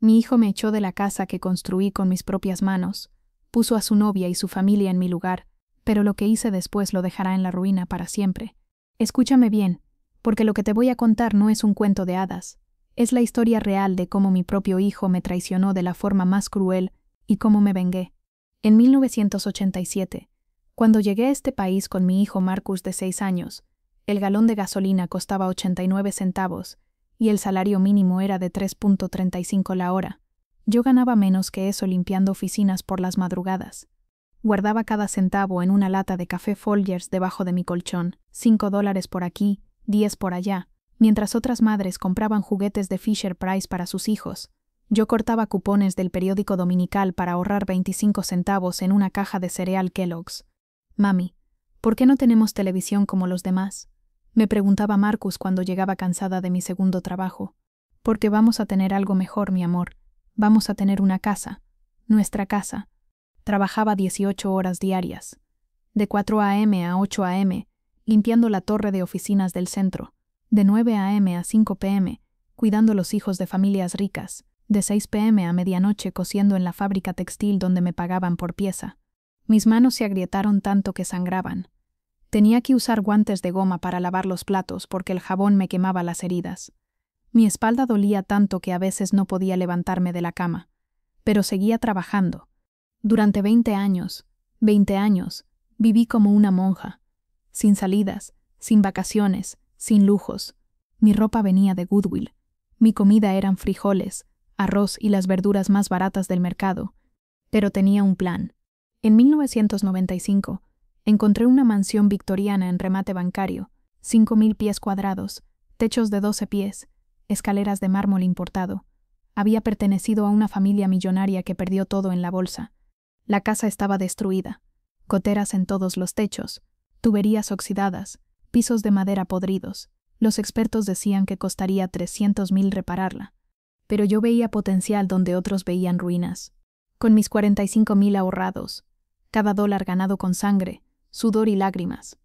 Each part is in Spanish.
Mi hijo me echó de la casa que construí con mis propias manos, puso a su novia y su familia en mi lugar, pero lo que hice después lo dejará en la ruina para siempre. Escúchame bien, porque lo que te voy a contar no es un cuento de hadas. Es la historia real de cómo mi propio hijo me traicionó de la forma más cruel y cómo me vengué. En 1987, cuando llegué a este país con mi hijo Marcus de 6 años, el galón de gasolina costaba 89 centavos y el salario mínimo era de 3.35 la hora. Yo ganaba menos que eso limpiando oficinas por las madrugadas. Guardaba cada centavo en una lata de café Folgers debajo de mi colchón, $5 por aquí, 10 por allá, mientras otras madres compraban juguetes de Fisher Price para sus hijos. Yo cortaba cupones del periódico dominical para ahorrar 25 centavos en una caja de cereal Kellogg's. Mami, ¿por qué no tenemos televisión como los demás? Me preguntaba Marcus cuando llegaba cansada de mi segundo trabajo. Porque vamos a tener algo mejor, mi amor. Vamos a tener una casa. Nuestra casa. Trabajaba 18 horas diarias. De 4 a.m. a 8 a.m., limpiando la torre de oficinas del centro. De 9 a.m. a 5 p.m., cuidando los hijos de familias ricas. De 6 p.m. a medianoche cosiendo en la fábrica textil donde me pagaban por pieza. Mis manos se agrietaron tanto que sangraban. Tenía que usar guantes de goma para lavar los platos porque el jabón me quemaba las heridas. Mi espalda dolía tanto que a veces no podía levantarme de la cama. Pero seguía trabajando. Durante 20 años, viví como una monja. Sin salidas, sin vacaciones, sin lujos. Mi ropa venía de Goodwill. Mi comida eran frijoles, arroz y las verduras más baratas del mercado. Pero tenía un plan. En 1995, encontré una mansión victoriana en remate bancario, 5,000 pies cuadrados, techos de 12 pies, escaleras de mármol importado. Había pertenecido a una familia millonaria que perdió todo en la bolsa. La casa estaba destruida, goteras en todos los techos, tuberías oxidadas, pisos de madera podridos. Los expertos decían que costaría 300,000 repararla. Pero yo veía potencial donde otros veían ruinas. Con mis 45,000 ahorrados, cada dólar ganado con sangre, sudor y lágrimas,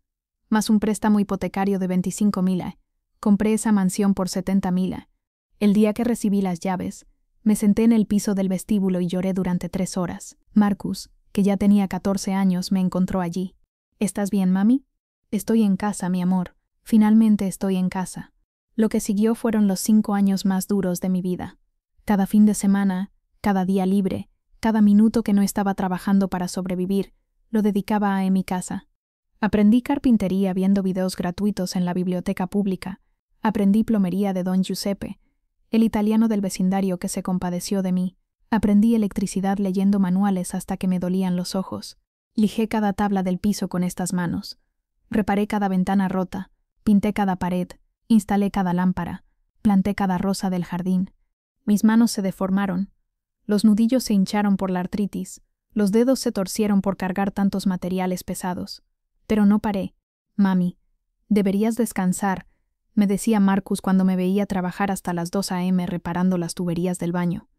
más un préstamo hipotecario de 25,000, compré esa mansión por 70,000. El día que recibí las llaves, me senté en el piso del vestíbulo y lloré durante 3 horas. Marcus, que ya tenía 14 años, me encontró allí. ¿Estás bien, mami? Estoy en casa, mi amor. Finalmente estoy en casa. Lo que siguió fueron los 5 años más duros de mi vida. Cada fin de semana, cada día libre, cada minuto que no estaba trabajando para sobrevivir, lo dedicaba a mi casa. Aprendí carpintería viendo videos gratuitos en la biblioteca pública. Aprendí plomería de Don Giuseppe, el italiano del vecindario que se compadeció de mí. Aprendí electricidad leyendo manuales hasta que me dolían los ojos. Lijé cada tabla del piso con estas manos. Reparé cada ventana rota, pinté cada pared, instalé cada lámpara, planté cada rosa del jardín. Mis manos se deformaron. Los nudillos se hincharon por la artritis. Los dedos se torcieron por cargar tantos materiales pesados. Pero no paré. Mami, deberías descansar, me decía Marcus cuando me veía trabajar hasta las 2 a.m. reparando las tuberías del baño.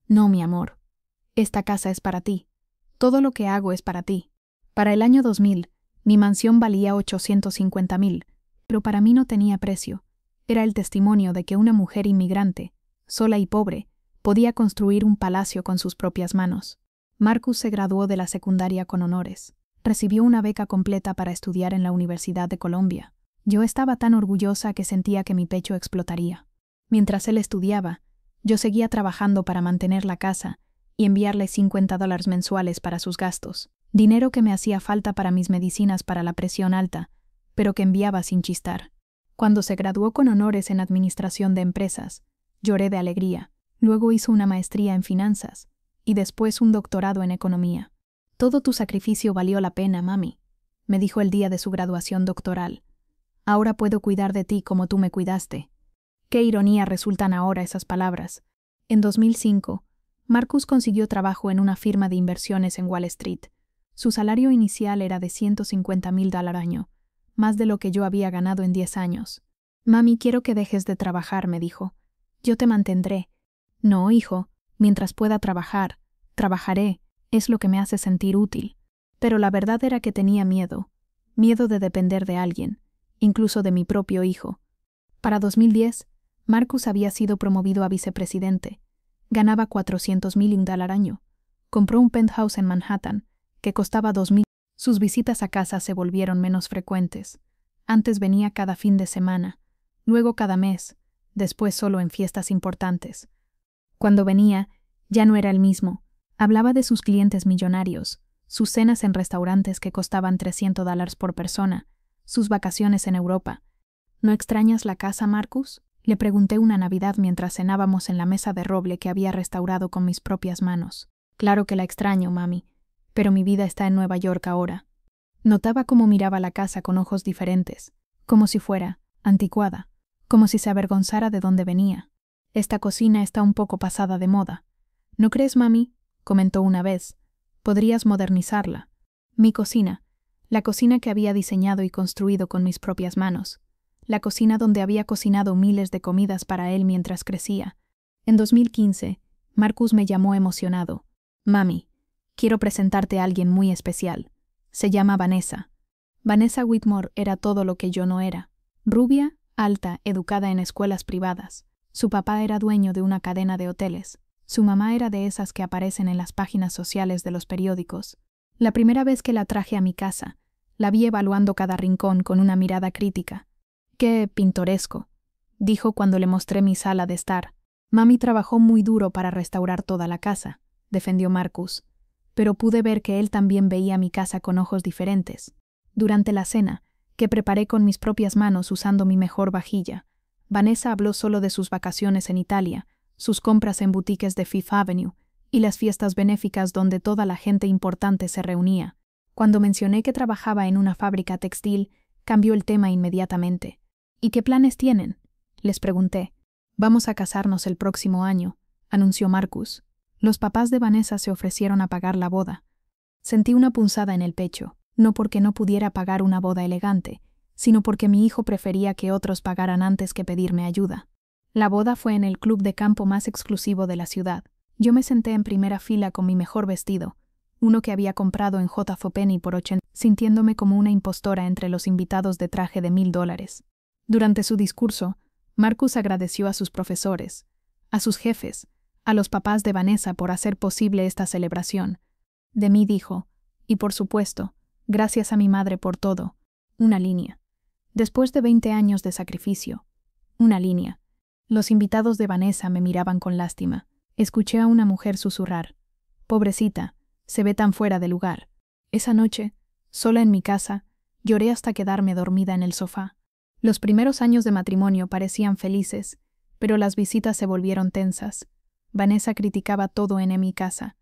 No, mi amor. Esta casa es para ti. Todo lo que hago es para ti. Para el año 2000, mi mansión valía 850,000, pero para mí no tenía precio. Era el testimonio de que una mujer inmigrante, sola y pobre, podía construir un palacio con sus propias manos. Marcus se graduó de la secundaria con honores. Recibió una beca completa para estudiar en la Universidad de Colombia. Yo estaba tan orgullosa que sentía que mi pecho explotaría. Mientras él estudiaba, yo seguía trabajando para mantener la casa y enviarle $50 mensuales para sus gastos, dinero que me hacía falta para mis medicinas para la presión alta, pero que enviaba sin chistar. Cuando se graduó con honores en Administración de Empresas, lloré de alegría. Luego hizo una maestría en finanzas y después un doctorado en economía. Todo tu sacrificio valió la pena, mami, me dijo el día de su graduación doctoral. Ahora puedo cuidar de ti como tú me cuidaste. Qué ironía resultan ahora esas palabras. En 2005, Marcus consiguió trabajo en una firma de inversiones en Wall Street. Su salario inicial era de $150,000 al año, más de lo que yo había ganado en 10 años. Mami, quiero que dejes de trabajar, me dijo. Yo te mantendré. No, hijo, mientras pueda trabajar, trabajaré, es lo que me hace sentir útil. Pero la verdad era que tenía miedo de depender de alguien, incluso de mi propio hijo. Para 2010, Marcus había sido promovido a vicepresidente. Ganaba $400,000 al año. Compró un penthouse en Manhattan, que costaba $2,000. Sus visitas a casa se volvieron menos frecuentes. Antes venía cada fin de semana, luego cada mes, después solo en fiestas importantes. Cuando venía, ya no era el mismo. Hablaba de sus clientes millonarios, sus cenas en restaurantes que costaban $300 por persona, sus vacaciones en Europa. ¿No extrañas la casa, Marcus?, le pregunté una Navidad mientras cenábamos en la mesa de roble que había restaurado con mis propias manos. Claro que la extraño, mami, pero mi vida está en Nueva York ahora. Notaba cómo miraba la casa con ojos diferentes, como si fuera anticuada, como si se avergonzara de dónde venía. Esta cocina está un poco pasada de moda. ¿No crees, mami?, comentó una vez. Podrías modernizarla. Mi cocina, la cocina que había diseñado y construido con mis propias manos. La cocina donde había cocinado miles de comidas para él mientras crecía. En 2015, Marcus me llamó emocionado. Mami, quiero presentarte a alguien muy especial. Se llama Vanessa. Vanessa Whitmore era todo lo que yo no era. Rubia, alta, educada en escuelas privadas. Su papá era dueño de una cadena de hoteles. Su mamá era de esas que aparecen en las páginas sociales de los periódicos. La primera vez que la traje a mi casa, la vi evaluando cada rincón con una mirada crítica. «Qué pintoresco», dijo cuando le mostré mi sala de estar. «Mami trabajó muy duro para restaurar toda la casa», defendió Marcus, pero pude ver que él también veía mi casa con ojos diferentes. Durante la cena, que preparé con mis propias manos usando mi mejor vajilla, Vanessa habló solo de sus vacaciones en Italia, sus compras en boutiques de Fifth Avenue y las fiestas benéficas donde toda la gente importante se reunía. Cuando mencioné que trabajaba en una fábrica textil, cambió el tema inmediatamente. «¿Y qué planes tienen?», les pregunté. «Vamos a casarnos el próximo año», anunció Marcus. Los papás de Vanessa se ofrecieron a pagar la boda. Sentí una punzada en el pecho, no porque no pudiera pagar una boda elegante, sino porque mi hijo prefería que otros pagaran antes que pedirme ayuda. La boda fue en el club de campo más exclusivo de la ciudad. Yo me senté en primera fila con mi mejor vestido, uno que había comprado en JCPenney por $80, sintiéndome como una impostora entre los invitados de traje de $1,000. Durante su discurso, Marcus agradeció a sus profesores, a sus jefes, a los papás de Vanessa por hacer posible esta celebración. De mí dijo, y por supuesto, gracias a mi madre por todo. Una línea. Después de 20 años de sacrificio. Una línea. Los invitados de Vanessa me miraban con lástima. Escuché a una mujer susurrar. «Pobrecita, se ve tan fuera de lugar». Esa noche, sola en mi casa, lloré hasta quedarme dormida en el sofá. Los primeros años de matrimonio parecían felices, pero las visitas se volvieron tensas. Vanessa criticaba todo en mi casa.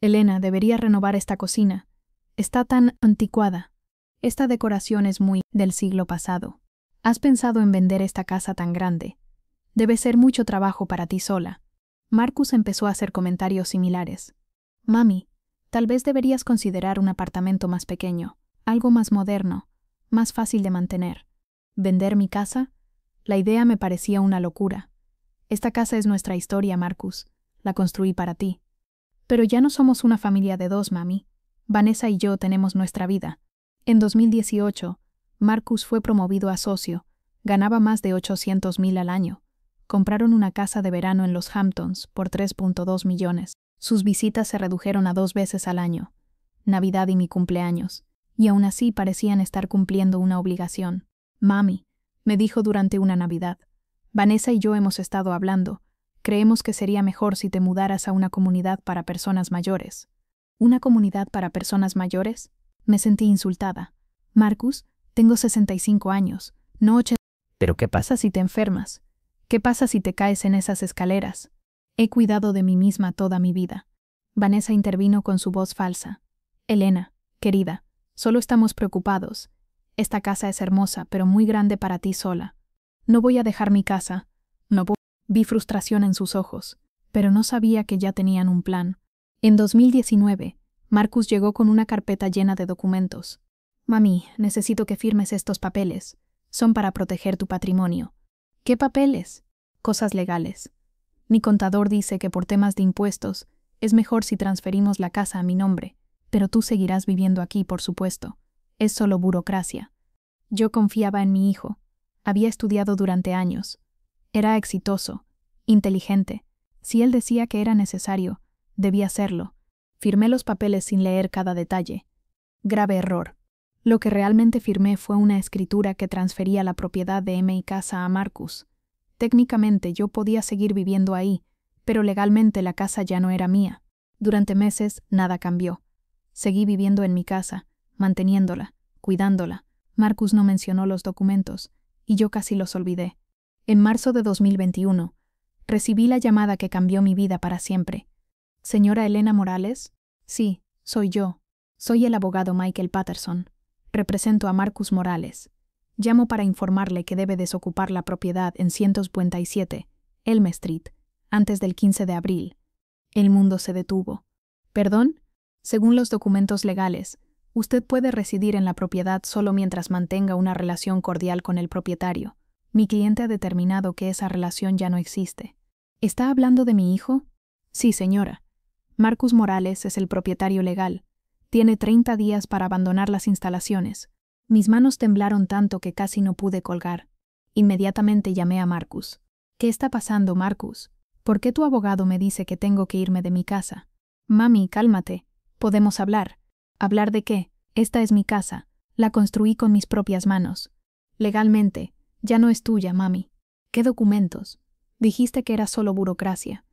«Elena, debería renovar esta cocina. Está tan anticuada. Esta decoración es muy del siglo pasado. ¿Has pensado en vender esta casa tan grande? Debe ser mucho trabajo para ti sola». Marcus empezó a hacer comentarios similares. «Mami, tal vez deberías considerar un apartamento más pequeño, algo más moderno, más fácil de mantener». ¿Vender mi casa? La idea me parecía una locura. «Esta casa es nuestra historia, Marcus. La construí para ti». «Pero ya no somos una familia de dos, mami. Vanessa y yo tenemos nuestra vida». En 2018, Marcus fue promovido a socio. Ganaba más de $800,000 al año. Compraron una casa de verano en los Hamptons por $3.2 millones. Sus visitas se redujeron a 2 veces al año, Navidad y mi cumpleaños, y aún así parecían estar cumpliendo una obligación. «Mami», me dijo durante una Navidad, «Vanessa y yo hemos estado hablando. Creemos que sería mejor si te mudaras a una comunidad para personas mayores». «¿Una comunidad para personas mayores?». Me sentí insultada. «Marcus, tengo 65 años, no 80. ¿Pero qué pasa si te enfermas? ¿Qué pasa si te caes en esas escaleras? He cuidado de mí misma toda mi vida». Vanessa intervino con su voz falsa. «Elena, querida, solo estamos preocupados. Esta casa es hermosa, pero muy grande para ti sola. No voy a dejar mi casa. No voy». Vi frustración en sus ojos, pero no sabía que ya tenían un plan. En 2019, Marcus llegó con una carpeta llena de documentos. «Mami, necesito que firmes estos papeles. Son para proteger tu patrimonio». «¿Qué papeles?». «Cosas legales. Mi contador dice que por temas de impuestos es mejor si transferimos la casa a mi nombre, pero tú seguirás viviendo aquí, por supuesto. Es solo burocracia». Yo confiaba en mi hijo. Había estudiado durante años. Era exitoso, inteligente. Si él decía que era necesario, debía hacerlo. Firmé los papeles sin leer cada detalle. Grave error. Lo que realmente firmé fue una escritura que transfería la propiedad de mi casa a Marcus. Técnicamente yo podía seguir viviendo ahí, pero legalmente la casa ya no era mía. Durante meses nada cambió. Seguí viviendo en mi casa, manteniéndola, cuidándola. Marcus no mencionó los documentos, y yo casi los olvidé. En marzo de 2021, recibí la llamada que cambió mi vida para siempre. ¿Señora Elena Morales? Sí, soy yo. Soy el abogado Michael Patterson. Represento a Marcus Morales. Llamo para informarle que debe desocupar la propiedad en 157, Elm Street, antes del 15 de abril. El mundo se detuvo. ¿Perdón? Según los documentos legales, usted puede residir en la propiedad solo mientras mantenga una relación cordial con el propietario. Mi cliente ha determinado que esa relación ya no existe. ¿Está hablando de mi hijo? Sí, señora. Marcus Morales es el propietario legal. Tiene 30 días para abandonar las instalaciones. Mis manos temblaron tanto que casi no pude colgar. Inmediatamente llamé a Marcus. ¿Qué está pasando, Marcus? ¿Por qué tu abogado me dice que tengo que irme de mi casa? Mami, cálmate. Podemos hablar. ¿Hablar de qué? Esta es mi casa. La construí con mis propias manos. Legalmente, ya no es tuya, mami. ¿Qué documentos? Dijiste que era solo burocracia.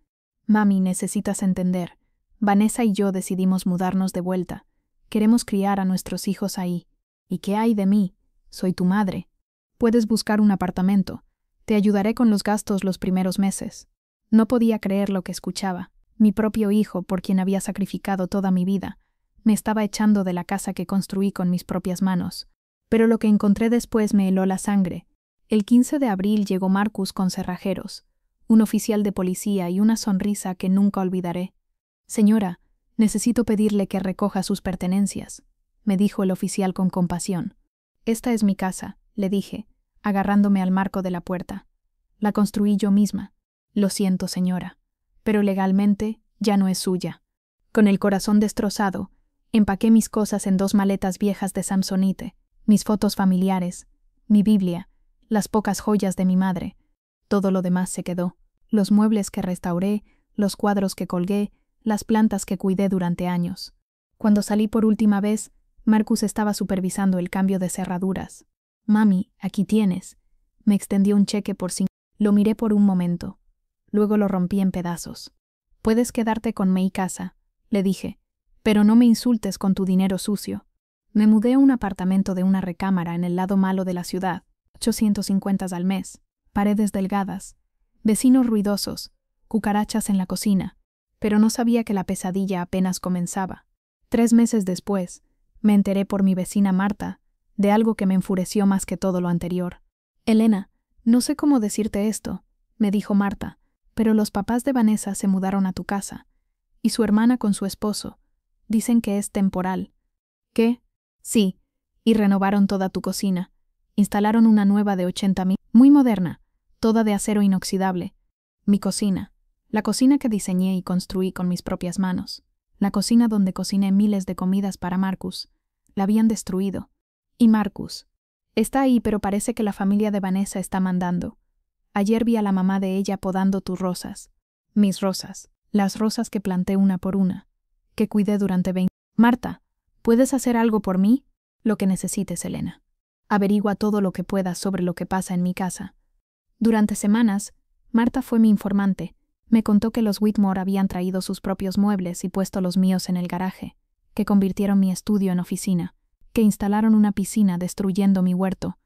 Mami, necesitas entender. Vanessa y yo decidimos mudarnos de vuelta. Queremos criar a nuestros hijos ahí. ¿Y qué hay de mí? Soy tu madre. Puedes buscar un apartamento. Te ayudaré con los gastos los primeros meses. No podía creer lo que escuchaba. Mi propio hijo, por quien había sacrificado toda mi vida, me estaba echando de la casa que construí con mis propias manos. Pero lo que encontré después me heló la sangre. El 15 de abril llegó Marcus con cerrajeros, un oficial de policía y una sonrisa que nunca olvidaré. Señora, necesito pedirle que recoja sus pertenencias, me dijo el oficial con compasión. Esta es mi casa, le dije, agarrándome al marco de la puerta. La construí yo misma. Lo siento, señora, pero legalmente ya no es suya. Con el corazón destrozado, empaqué mis cosas en 2 maletas viejas de Samsonite, mis fotos familiares, mi Biblia, las pocas joyas de mi madre. Todo lo demás se quedó. Los muebles que restauré, los cuadros que colgué, las plantas que cuidé durante años. Cuando salí por última vez, Marcus estaba supervisando el cambio de cerraduras. Mami, aquí tienes. Me extendió un cheque por 5. Lo miré por un momento. Luego lo rompí en pedazos. Puedes quedarte con mi casa, le dije, pero no me insultes con tu dinero sucio. Me mudé a un apartamento de una recámara en el lado malo de la ciudad, 850 al mes, paredes delgadas, vecinos ruidosos, cucarachas en la cocina, pero no sabía que la pesadilla apenas comenzaba. 3 meses después, me enteré por mi vecina Marta de algo que me enfureció más que todo lo anterior. Elena, no sé cómo decirte esto, me dijo Marta, pero los papás de Vanessa se mudaron a tu casa, y su hermana con su esposo. Dicen que es temporal. ¿Qué? Sí, y renovaron toda tu cocina. Instalaron una nueva de 80.000, muy moderna, toda de acero inoxidable. Mi cocina, la cocina que diseñé y construí con mis propias manos, la cocina donde cociné miles de comidas para Marcus, la habían destruido. Y Marcus está ahí, pero parece que la familia de Vanessa está mandando. Ayer vi a la mamá de ella podando tus rosas. Mis rosas, las rosas que planté una por una, que cuidé durante 20. Marta, ¿puedes hacer algo por mí? Lo que necesites, Elena. Averigua todo lo que puedas sobre lo que pasa en mi casa. Durante semanas, Marta fue mi informante. Me contó que los Whitmore habían traído sus propios muebles y puesto los míos en el garaje, que convirtieron mi estudio en oficina, que instalaron una piscina destruyendo mi huerto.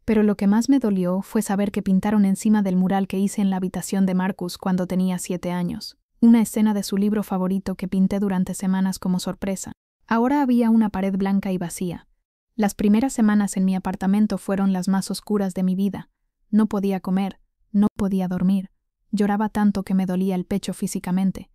Pero lo que más me dolió fue saber que pintaron encima del mural que hice en la habitación de Marcus cuando tenía 7 años, una escena de su libro favorito que pinté durante semanas como sorpresa. Ahora había una pared blanca y vacía. Las primeras semanas en mi apartamento fueron las más oscuras de mi vida. No podía comer, no podía dormir. Lloraba tanto que me dolía el pecho físicamente.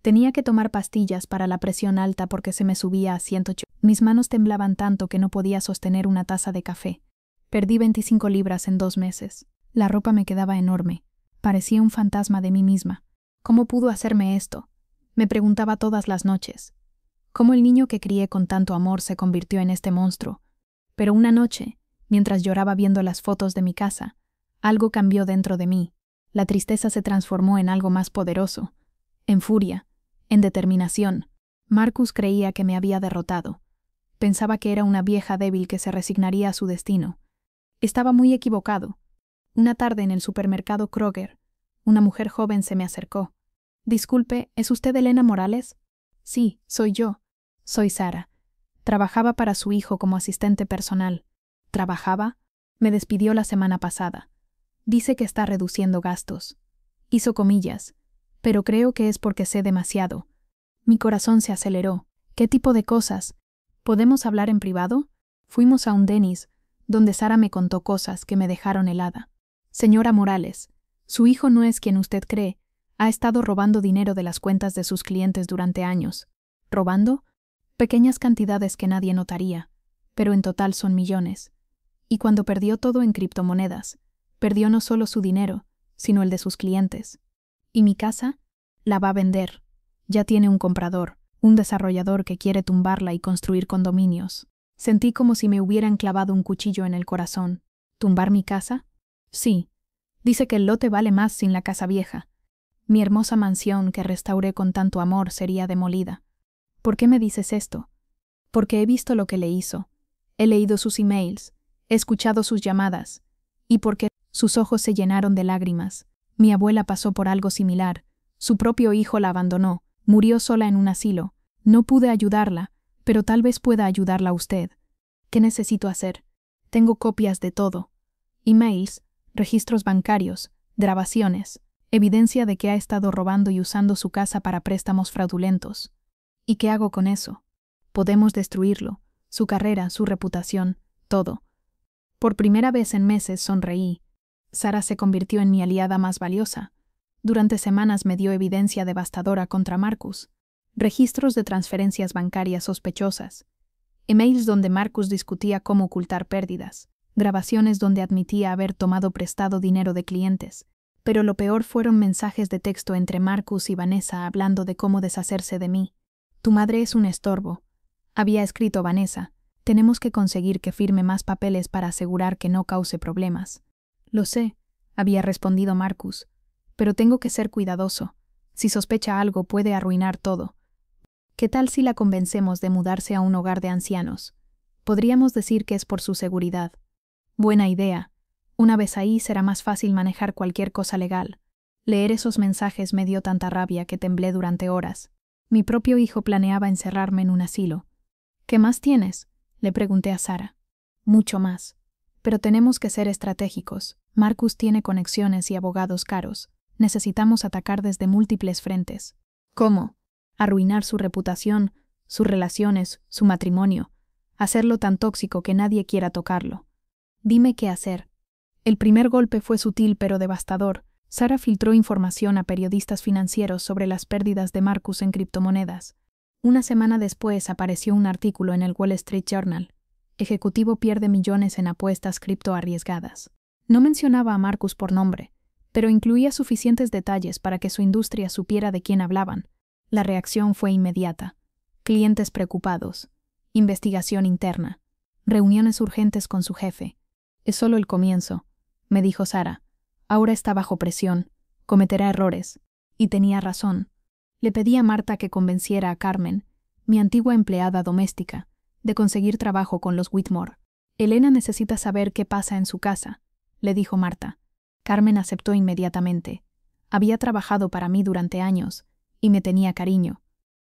Tenía que tomar pastillas para la presión alta porque se me subía a 108. Mis manos temblaban tanto que no podía sostener una taza de café. Perdí 25 libras en 2 meses. La ropa me quedaba enorme. Parecía un fantasma de mí misma. ¿Cómo pudo hacerme esto? Me preguntaba todas las noches. ¿Cómo el niño que crié con tanto amor se convirtió en este monstruo? Pero una noche, mientras lloraba viendo las fotos de mi casa, algo cambió dentro de mí. La tristeza se transformó en algo más poderoso, en furia, en determinación. Marcus creía que me había derrotado. Pensaba que era una vieja débil que se resignaría a su destino. Estaba muy equivocado. Una tarde en el supermercado Kroger, una mujer joven se me acercó. «Disculpe, ¿es usted Elena Morales?» «Sí, soy yo. Soy Sara. Trabajaba para su hijo como asistente personal». «¿Trabajaba?» Me despidió la semana pasada. Dice que está reduciendo gastos. Hizo comillas. Pero creo que es porque sé demasiado. Mi corazón se aceleró. ¿Qué tipo de cosas? ¿Podemos hablar en privado? Fuimos a un Denny's, donde Sara me contó cosas que me dejaron helada. Señora Morales, su hijo no es quien usted cree. Ha estado robando dinero de las cuentas de sus clientes durante años. ¿Robando? Pequeñas cantidades que nadie notaría, pero en total son millones. Y cuando perdió todo en criptomonedas, perdió no solo su dinero, sino el de sus clientes. ¿Y mi casa? La va a vender. Ya tiene un comprador, un desarrollador que quiere tumbarla y construir condominios. Sentí como si me hubieran clavado un cuchillo en el corazón. ¿Tumbar mi casa? Sí. Dice que el lote vale más sin la casa vieja. Mi hermosa mansión que restauré con tanto amor sería demolida. ¿Por qué me dices esto? Porque he visto lo que le hizo. He leído sus emails, he escuchado sus llamadas, y porque sus ojos se llenaron de lágrimas. Mi abuela pasó por algo similar. Su propio hijo la abandonó, murió sola en un asilo. No pude ayudarla, pero tal vez pueda ayudarla a usted. ¿Qué necesito hacer? Tengo copias de todo. Emails, registros bancarios, grabaciones, evidencia de que ha estado robando y usando su casa para préstamos fraudulentos. ¿Y qué hago con eso? Podemos destruirlo, su carrera, su reputación, todo. Por primera vez en meses sonreí. Sara se convirtió en mi aliada más valiosa. Durante semanas me dio evidencia devastadora contra Marcus. Registros de transferencias bancarias sospechosas. Emails donde Marcus discutía cómo ocultar pérdidas. Grabaciones donde admitía haber tomado prestado dinero de clientes. Pero lo peor fueron mensajes de texto entre Marcus y Vanessa hablando de cómo deshacerse de mí. Tu madre es un estorbo. Había escrito Vanessa. Tenemos que conseguir que firme más papeles para asegurar que no cause problemas. Lo sé, había respondido Marcus. Pero tengo que ser cuidadoso. Si sospecha algo puede arruinar todo. ¿Qué tal si la convencemos de mudarse a un hogar de ancianos? Podríamos decir que es por su seguridad. Buena idea. Una vez ahí será más fácil manejar cualquier cosa legal. Leer esos mensajes me dio tanta rabia que temblé durante horas. Mi propio hijo planeaba encerrarme en un asilo. ¿Qué más tienes?, le pregunté a Sara. Mucho más. Pero tenemos que ser estratégicos. Marcus tiene conexiones y abogados caros. Necesitamos atacar desde múltiples frentes. ¿Cómo? Arruinar su reputación, sus relaciones, su matrimonio. Hacerlo tan tóxico que nadie quiera tocarlo. Dime qué hacer. El primer golpe fue sutil pero devastador. Sara filtró información a periodistas financieros sobre las pérdidas de Marcus en criptomonedas. Una semana después apareció un artículo en el Wall Street Journal. Ejecutivo pierde millones en apuestas cripto arriesgadas. No mencionaba a Marcus por nombre, pero incluía suficientes detalles para que su industria supiera de quién hablaban. La reacción fue inmediata. Clientes preocupados. Investigación interna. Reuniones urgentes con su jefe. Es solo el comienzo, me dijo Sara. Ahora está bajo presión. Cometerá errores. Y tenía razón. Le pedí a Marta que convenciera a Carmen, mi antigua empleada doméstica, de conseguir trabajo con los Whitmore. Elena necesita saber qué pasa en su casa, le dijo Marta. Carmen aceptó inmediatamente. Había trabajado para mí durante años, y me tenía cariño.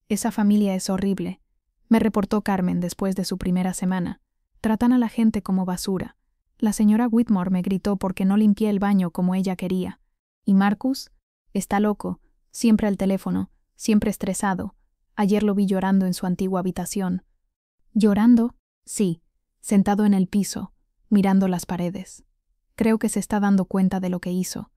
Esa familia es horrible, me reportó Carmen después de su primera semana. Tratan a la gente como basura. La señora Whitmore me gritó porque no limpié el baño como ella quería. ¿Y Marcus? Está loco, siempre al teléfono, siempre estresado. Ayer lo vi llorando en su antigua habitación. ¿Llorando? Sí, sentado en el piso, mirando las paredes. Creo que se está dando cuenta de lo que hizo.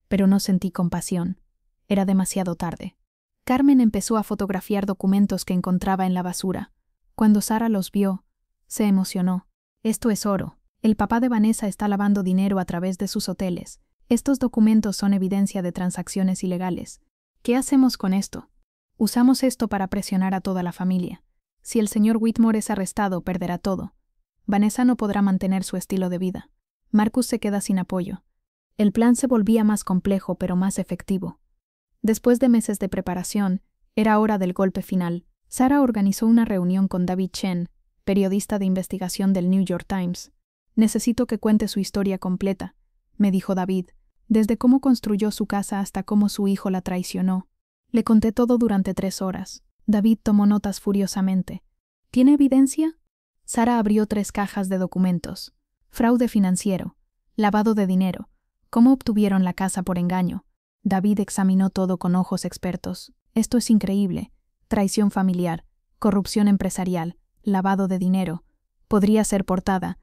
Pero no sentí compasión. Era demasiado tarde. Carmen empezó a fotografiar documentos que encontraba en la basura. Cuando Sara los vio, se emocionó. Esto es oro. El papá de Vanessa está lavando dinero a través de sus hoteles. Estos documentos son evidencia de transacciones ilegales. ¿Qué hacemos con esto? Usamos esto para presionar a toda la familia. Si el señor Whitmore es arrestado, perderá todo. Vanessa no podrá mantener su estilo de vida. Marcus se queda sin apoyo. El plan se volvía más complejo pero más efectivo. Después de meses de preparación, era hora del golpe final. Sarah organizó una reunión con David Chen, periodista de investigación del New York Times. «Necesito que cuente su historia completa», me dijo David, desde cómo construyó su casa hasta cómo su hijo la traicionó. Le conté todo durante 3 horas. David tomó notas furiosamente. «¿Tiene evidencia?» Sarah abrió 3 cajas de documentos. Fraude financiero, lavado de dinero, cómo obtuvieron la casa por engaño. David examinó todo con ojos expertos. «Esto es increíble. Traición familiar, corrupción empresarial, lavado de dinero. Podría ser portada.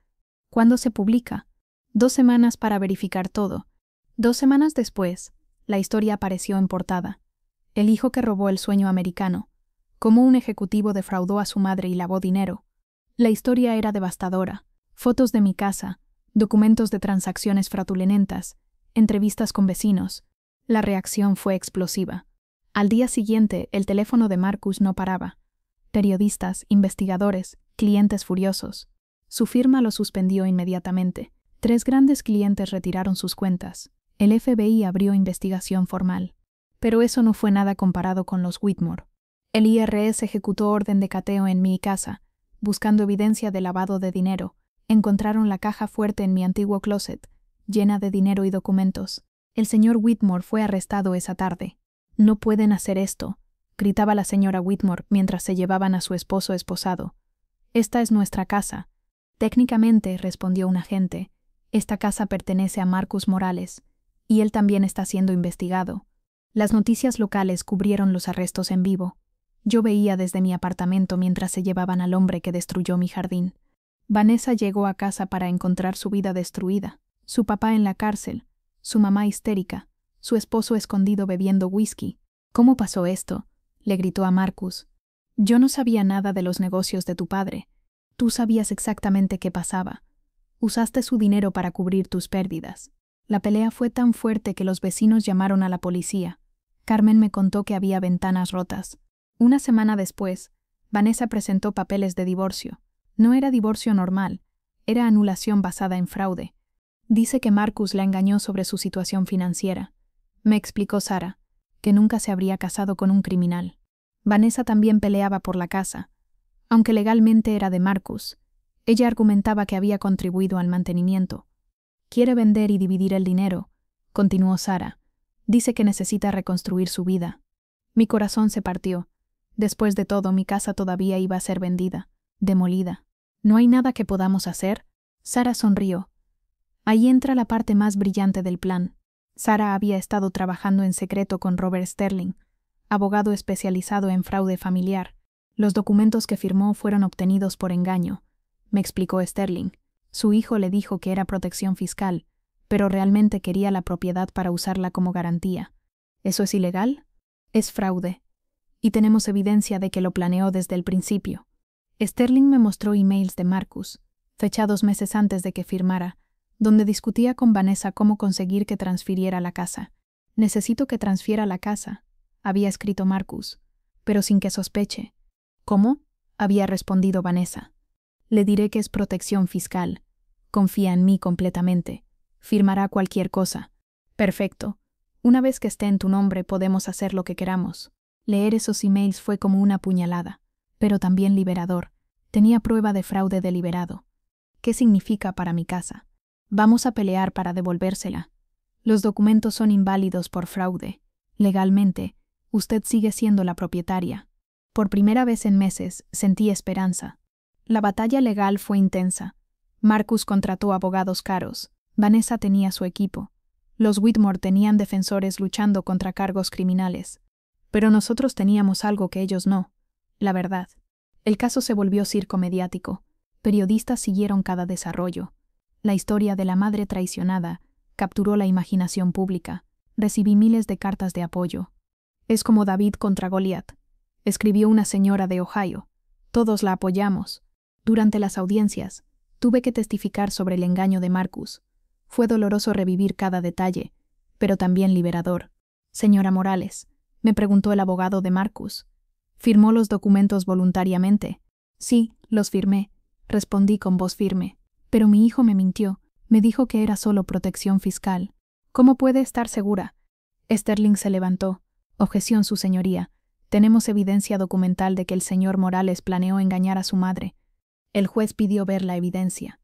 ¿Cuándo se publica?» 2 semanas para verificar todo. 2 semanas después, la historia apareció en portada. El hijo que robó el sueño americano. Cómo un ejecutivo defraudó a su madre y lavó dinero. La historia era devastadora. Fotos de mi casa, documentos de transacciones fraudulentas, entrevistas con vecinos. La reacción fue explosiva. Al día siguiente, el teléfono de Marcus no paraba. Periodistas, investigadores, clientes furiosos. Su firma lo suspendió inmediatamente. 3 grandes clientes retiraron sus cuentas. El FBI abrió investigación formal. Pero eso no fue nada comparado con los Whitmore. El IRS ejecutó orden de cateo en mi casa, buscando evidencia de lavado de dinero. Encontraron la caja fuerte en mi antiguo closet, llena de dinero y documentos. El señor Whitmore fue arrestado esa tarde. «No pueden hacer esto», gritaba la señora Whitmore mientras se llevaban a su esposo esposado. «Esta es nuestra casa». «Técnicamente», respondió un agente, «esta casa pertenece a Marcus Morales, y él también está siendo investigado». Las noticias locales cubrieron los arrestos en vivo. Yo veía desde mi apartamento mientras se llevaban al hombre que destruyó mi jardín. Vanessa llegó a casa para encontrar su vida destruida, su papá en la cárcel, su mamá histérica, su esposo escondido bebiendo whisky. «¿Cómo pasó esto?», le gritó a Marcus. «Yo no sabía nada de los negocios de tu padre. Tú sabías exactamente qué pasaba. Usaste su dinero para cubrir tus pérdidas». La pelea fue tan fuerte que los vecinos llamaron a la policía. Carmen me contó que había ventanas rotas. Una semana después, Vanessa presentó papeles de divorcio. No era divorcio normal, era anulación basada en fraude. Dice que Marcus la engañó sobre su situación financiera. Me explicó Sarah, que nunca se habría casado con un criminal. Vanessa también peleaba por la casa. Aunque legalmente era de Marcus, ella argumentaba que había contribuido al mantenimiento. «Quiere vender y dividir el dinero», continuó Sarah. «Dice que necesita reconstruir su vida». Mi corazón se partió. Después de todo, mi casa todavía iba a ser vendida, demolida. «¿No hay nada que podamos hacer?», Sarah sonrió. Ahí entra la parte más brillante del plan. Sarah había estado trabajando en secreto con Robert Sterling, abogado especializado en fraude familiar. Los documentos que firmó fueron obtenidos por engaño, me explicó Sterling. Su hijo le dijo que era protección fiscal, pero realmente quería la propiedad para usarla como garantía. ¿Eso es ilegal? Es fraude. Y tenemos evidencia de que lo planeó desde el principio. Sterling me mostró emails de Marcus, fechados meses antes de que firmara, donde discutía con Vanessa cómo conseguir que transfiriera la casa. «Necesito que transfiera la casa», había escrito Marcus, pero sin que sospeche. «¿Cómo?», había respondido Vanessa. «Le diré que es protección fiscal. Confía en mí completamente. Firmará cualquier cosa». «Perfecto. Una vez que esté en tu nombre podemos hacer lo que queramos». Leer esos emails fue como una puñalada, pero también liberador. Tenía prueba de fraude deliberado. ¿Qué significa para mi casa? Vamos a pelear para devolvérsela. Los documentos son inválidos por fraude. Legalmente, usted sigue siendo la propietaria. Por primera vez en meses, sentí esperanza. La batalla legal fue intensa. Marcus contrató abogados caros. Vanessa tenía su equipo. Los Whitmore tenían defensores luchando contra cargos criminales. Pero nosotros teníamos algo que ellos no: la verdad. El caso se volvió circo mediático. Periodistas siguieron cada desarrollo. La historia de la madre traicionada capturó la imaginación pública. Recibí miles de cartas de apoyo. «Es como David contra Goliat», escribió una señora de Ohio. «Todos la apoyamos». Durante las audiencias, tuve que testificar sobre el engaño de Marcus. Fue doloroso revivir cada detalle, pero también liberador. «Señora Morales», me preguntó el abogado de Marcus, ¿firmó los documentos voluntariamente? «Sí, los firmé», respondí con voz firme. «Pero mi hijo me mintió. Me dijo que era solo protección fiscal». ¿Cómo puede estar segura? Sterling se levantó. Objeción, su señoría. Tenemos evidencia documental de que el señor Morales planeó engañar a su madre. El juez pidió ver la evidencia.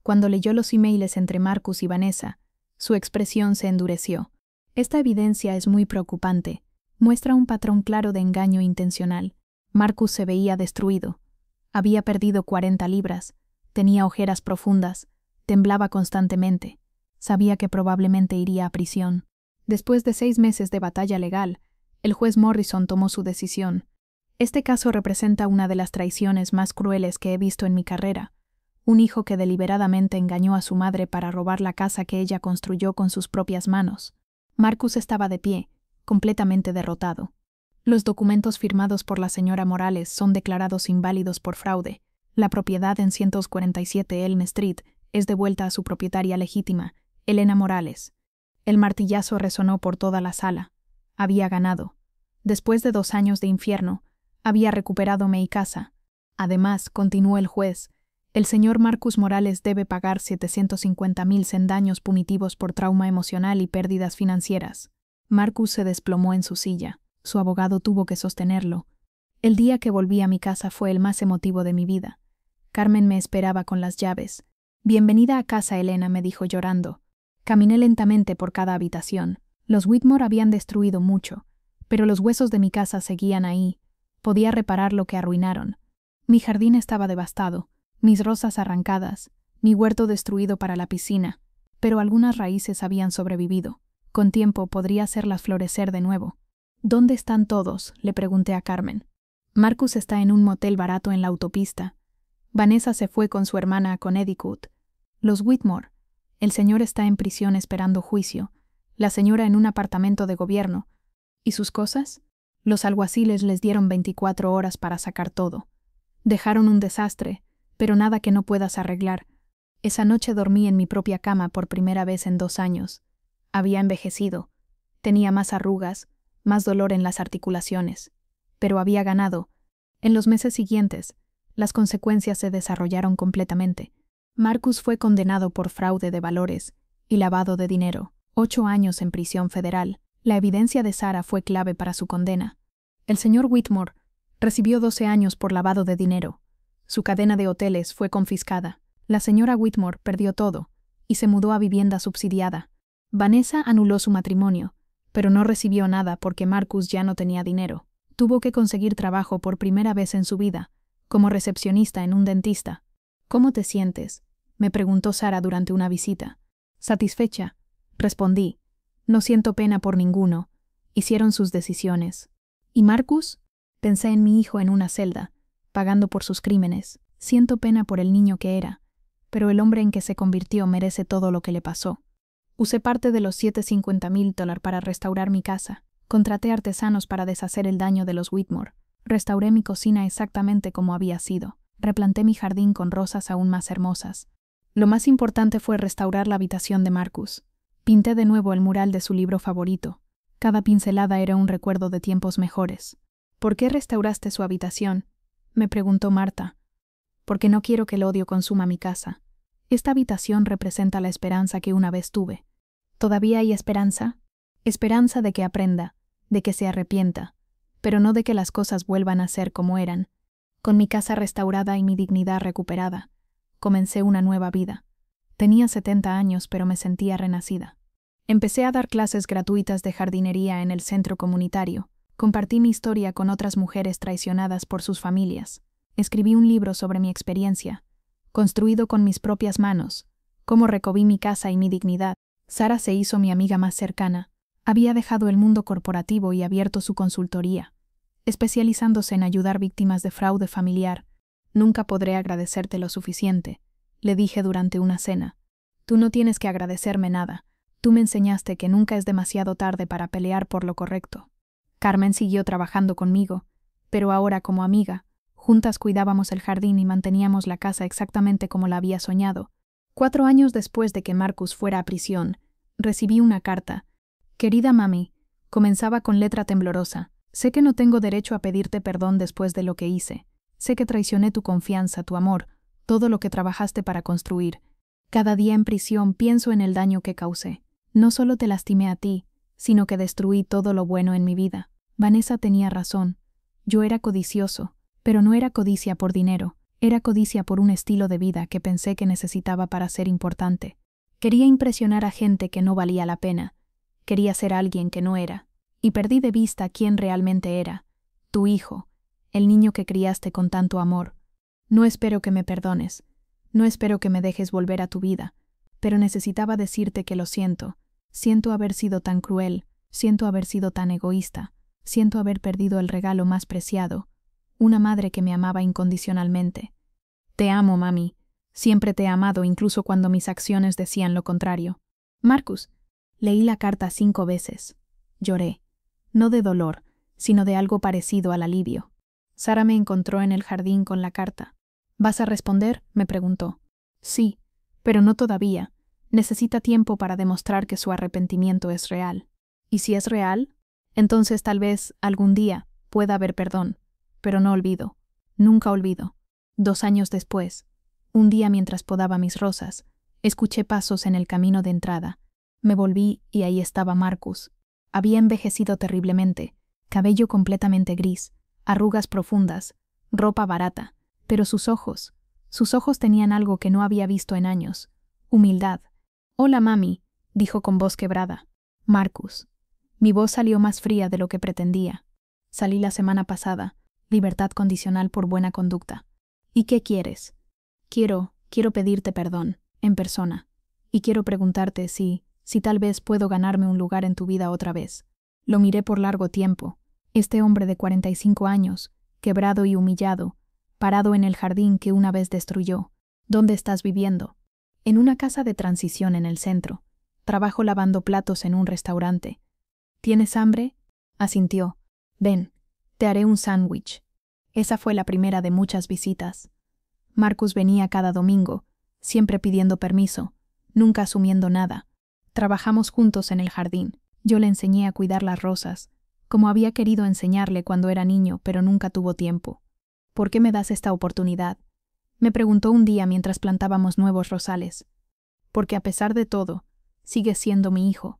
Cuando leyó los emails entre Marcus y Vanessa, su expresión se endureció. Esta evidencia es muy preocupante. Muestra un patrón claro de engaño intencional. Marcus se veía destruido. Había perdido 40 libras. Tenía ojeras profundas. Temblaba constantemente. Sabía que probablemente iría a prisión. Después de 6 meses de batalla legal, el juez Morrison tomó su decisión. Este caso representa una de las traiciones más crueles que he visto en mi carrera. Un hijo que deliberadamente engañó a su madre para robar la casa que ella construyó con sus propias manos. Marcus estaba de pie, completamente derrotado. Los documentos firmados por la señora Morales son declarados inválidos por fraude. La propiedad en 147 Elm Street es devuelta a su propietaria legítima, Elena Morales. El martillazo resonó por toda la sala. Había ganado. Después de 2 años de infierno, había recuperado mi casa. Además, continuó el juez, el señor Marcus Morales debe pagar 750,000 en daños punitivos por trauma emocional y pérdidas financieras. Marcus se desplomó en su silla. Su abogado tuvo que sostenerlo. El día que volví a mi casa fue el más emotivo de mi vida. Carmen me esperaba con las llaves. Bienvenida a casa, Elena, me dijo llorando. Caminé lentamente por cada habitación. Los Whitmore habían destruido mucho, pero los huesos de mi casa seguían ahí. Podía reparar lo que arruinaron. Mi jardín estaba devastado, mis rosas arrancadas, mi huerto destruido para la piscina, pero algunas raíces habían sobrevivido. Con tiempo podría hacerlas florecer de nuevo. ¿Dónde están todos?, le pregunté a Carmen. Marcus está en un motel barato en la autopista. Vanessa se fue con su hermana a Connecticut. Los Whitmore. El señor está en prisión esperando juicio. La señora en un apartamento de gobierno. ¿Y sus cosas? Los alguaciles les dieron 24 horas para sacar todo. Dejaron un desastre, pero nada que no puedas arreglar. Esa noche dormí en mi propia cama por primera vez en 2 años. Había envejecido. Tenía más arrugas, más dolor en las articulaciones. Pero había ganado. En los meses siguientes, las consecuencias se desarrollaron completamente. Marcus fue condenado por fraude de valores y lavado de dinero. 8 años en prisión federal. La evidencia de Sarah fue clave para su condena. El señor Whitmore recibió 12 años por lavado de dinero. Su cadena de hoteles fue confiscada. La señora Whitmore perdió todo y se mudó a vivienda subsidiada. Vanessa anuló su matrimonio, pero no recibió nada porque Marcus ya no tenía dinero. Tuvo que conseguir trabajo por primera vez en su vida, como recepcionista en un dentista. ¿Cómo te sientes?, me preguntó Sarah durante una visita. Satisfecha, respondí. No siento pena por ninguno. Hicieron sus decisiones. ¿Y Marcus? Pensé en mi hijo en una celda, pagando por sus crímenes. Siento pena por el niño que era, pero el hombre en que se convirtió merece todo lo que le pasó. Usé parte de los $750,000 para restaurar mi casa. Contraté artesanos para deshacer el daño de los Whitmore. Restauré mi cocina exactamente como había sido. Replanté mi jardín con rosas aún más hermosas. Lo más importante fue restaurar la habitación de Marcus. Pinté de nuevo el mural de su libro favorito. Cada pincelada era un recuerdo de tiempos mejores. ¿Por qué restauraste su habitación?, me preguntó Marta. Porque no quiero que el odio consuma mi casa. Esta habitación representa la esperanza que una vez tuve. ¿Todavía hay esperanza? Esperanza de que aprenda, de que se arrepienta, pero no de que las cosas vuelvan a ser como eran. Con mi casa restaurada y mi dignidad recuperada, comencé una nueva vida. Tenía 70 años, pero me sentía renacida. Empecé a dar clases gratuitas de jardinería en el centro comunitario. Compartí mi historia con otras mujeres traicionadas por sus familias. Escribí un libro sobre mi experiencia, construido con mis propias manos, cómo recobrí mi casa y mi dignidad. Sarah se hizo mi amiga más cercana. Había dejado el mundo corporativo y abierto su consultoría, especializándose en ayudar víctimas de fraude familiar. Nunca podré agradecerte lo suficiente, le dije durante una cena. Tú no tienes que agradecerme nada. Tú me enseñaste que nunca es demasiado tarde para pelear por lo correcto. Carmen siguió trabajando conmigo, pero ahora como amiga. Juntas cuidábamos el jardín y manteníamos la casa exactamente como la había soñado. 4 años después de que Marcus fuera a prisión, recibí una carta. Querida mami, comenzaba con letra temblorosa. Sé que no tengo derecho a pedirte perdón después de lo que hice. Sé que traicioné tu confianza, tu amor, todo lo que trabajaste para construir. Cada día en prisión pienso en el daño que causé. No solo te lastimé a ti, sino que destruí todo lo bueno en mi vida. Vanessa tenía razón. Yo era codicioso, pero no era codicia por dinero, era codicia por un estilo de vida que pensé que necesitaba para ser importante. Quería impresionar a gente que no valía la pena. Quería ser alguien que no era. Y perdí de vista quién realmente era. Tu hijo, el niño que criaste con tanto amor. No espero que me perdones. No espero que me dejes volver a tu vida. Pero necesitaba decirte que lo siento. Siento haber sido tan cruel. Siento haber sido tan egoísta. Siento haber perdido el regalo más preciado. Una madre que me amaba incondicionalmente. Te amo, mami. Siempre te he amado, incluso cuando mis acciones decían lo contrario. Marcus, leí la carta 5 veces. Lloré. No de dolor, sino de algo parecido al alivio. Sara me encontró en el jardín con la carta. ¿Vas a responder?, me preguntó. Sí, pero no todavía. Necesita tiempo para demostrar que su arrepentimiento es real. ¿Y si es real? Entonces tal vez, algún día, pueda haber perdón. Pero no olvido. Nunca olvido. 2 años después, un día mientras podaba mis rosas, escuché pasos en el camino de entrada. Me volví y ahí estaba Marcus. Había envejecido terriblemente, cabello completamente gris, arrugas profundas, ropa barata, pero sus ojos tenían algo que no había visto en años. Humildad. Hola, mami, dijo con voz quebrada. Marcus. Mi voz salió más fría de lo que pretendía. Salí la semana pasada. Libertad condicional por buena conducta. ¿Y qué quieres? Quiero pedirte perdón, en persona. Y quiero preguntarte si tal vez puedo ganarme un lugar en tu vida otra vez. Lo miré por largo tiempo. Este hombre de 45 años, quebrado y humillado, parado en el jardín que una vez destruyó. ¿Dónde estás viviendo? En una casa de transición en el centro. Trabajo lavando platos en un restaurante. ¿Tienes hambre? Asintió. Ven, te haré un sándwich. Esa fue la primera de muchas visitas. Marcus venía cada domingo, siempre pidiendo permiso, nunca asumiendo nada. Trabajamos juntos en el jardín. Yo le enseñé a cuidar las rosas, como había querido enseñarle cuando era niño, pero nunca tuvo tiempo. ¿Por qué me das esta oportunidad?, me preguntó un día mientras plantábamos nuevos rosales. Porque a pesar de todo, sigues siendo mi hijo.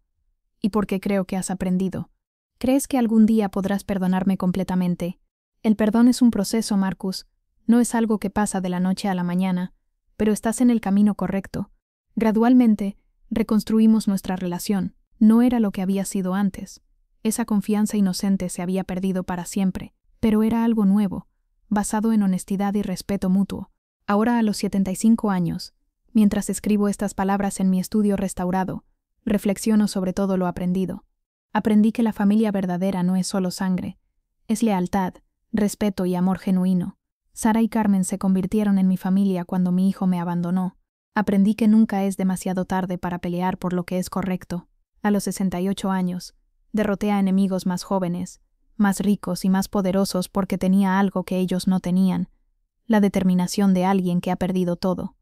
Y porque creo que has aprendido. ¿Crees que algún día podrás perdonarme completamente? El perdón es un proceso, Marcus. No es algo que pasa de la noche a la mañana, pero estás en el camino correcto. Gradualmente, reconstruimos nuestra relación. No era lo que había sido antes. Esa confianza inocente se había perdido para siempre, pero era algo nuevo, basado en honestidad y respeto mutuo. Ahora, a los 75 años, mientras escribo estas palabras en mi estudio restaurado, reflexiono sobre todo lo aprendido. Aprendí que la familia verdadera no es solo sangre, es lealtad, respeto y amor genuino. Sara y Carmen se convirtieron en mi familia cuando mi hijo me abandonó. Aprendí que nunca es demasiado tarde para pelear por lo que es correcto. A los 68 años, derroté a enemigos más jóvenes, más ricos y más poderosos porque tenía algo que ellos no tenían: la determinación de alguien que ha perdido todo.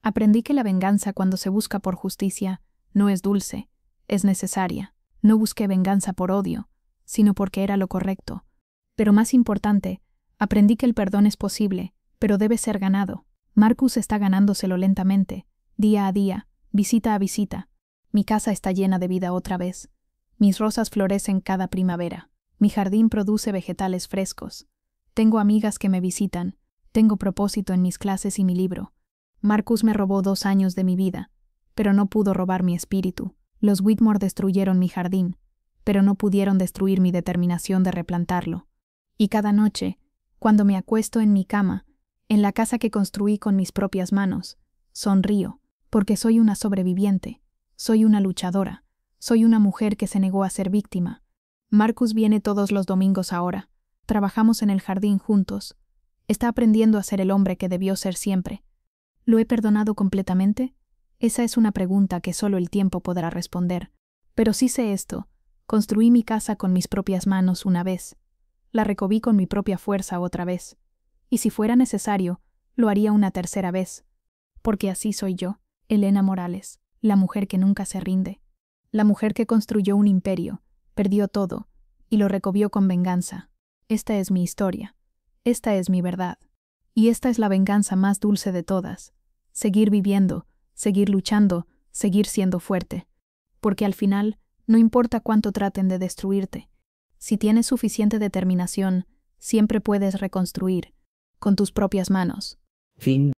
Aprendí que la venganza, cuando se busca por justicia, no es dulce, es necesaria. No busqué venganza por odio, sino porque era lo correcto. Pero más importante, aprendí que el perdón es posible, pero debe ser ganado. Marcus está ganándoselo lentamente, día a día, visita a visita. Mi casa está llena de vida otra vez. Mis rosas florecen cada primavera. Mi jardín produce vegetales frescos. Tengo amigas que me visitan. Tengo propósito en mis clases y mi libro. Marcus me robó 2 años de mi vida, pero no pudo robar mi espíritu. Los Whitmore destruyeron mi jardín, pero no pudieron destruir mi determinación de replantarlo. Y cada noche, cuando me acuesto en mi cama, en la casa que construí con mis propias manos, sonrío, porque soy una sobreviviente, soy una luchadora, soy una mujer que se negó a ser víctima. Marcus viene todos los domingos ahora. Trabajamos en el jardín juntos. Está aprendiendo a ser el hombre que debió ser siempre. ¿Lo he perdonado completamente? Esa es una pregunta que solo el tiempo podrá responder. Pero sí sé esto: construí mi casa con mis propias manos una vez. La recobí con mi propia fuerza otra vez. Y si fuera necesario, lo haría una tercera vez. Porque así soy yo, Elena Morales, la mujer que nunca se rinde. La mujer que construyó un imperio, perdió todo, y lo recobió con venganza. Esta es mi historia. Esta es mi verdad. Y esta es la venganza más dulce de todas. Seguir viviendo, seguir luchando, seguir siendo fuerte. porque al final no importa cuánto traten de destruirte. Si tienes suficiente determinación, siempre puedes reconstruir, con tus propias manos. Fin.